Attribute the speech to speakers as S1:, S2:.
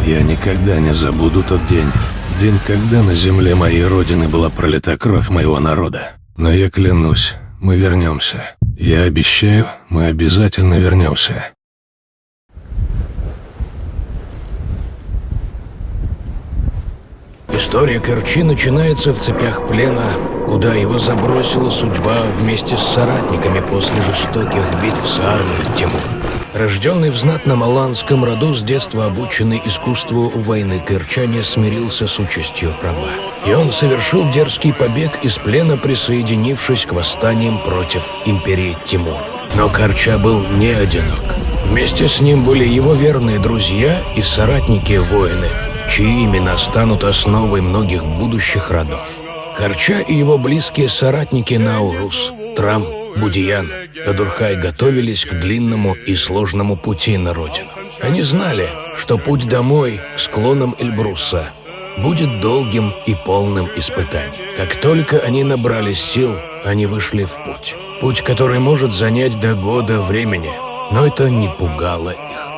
S1: Я никогда не забуду тот день. День, когда на земле моей родины была пролита кровь моего народа. Но я клянусь, мы вернемся. Я обещаю, мы обязательно вернемся.
S2: История Керчи начинается в цепях плена, куда его забросила судьба вместе с соратниками после жестоких битв с армией Тимура. Рожденный в знатном аланском роду, с детства обученный искусству войны, Керчанин смирился с участью раба. И он совершил дерзкий побег из плена, присоединившись к восстаниям против империи Тимура. Но Керча был не одинок. Вместе с ним были его верные друзья и соратники-воины, чьи имена станут основой многих будущих родов. Керча и его близкие соратники Наурус, Трам, Будиян, Кадурхай готовились к длинному и сложному пути на родину. Они знали, что путь домой, к склонам Эльбруса, будет долгим и полным испытаний. Как только они набрались сил, они вышли в путь. Путь, который может занять до года времени, но это не пугало их.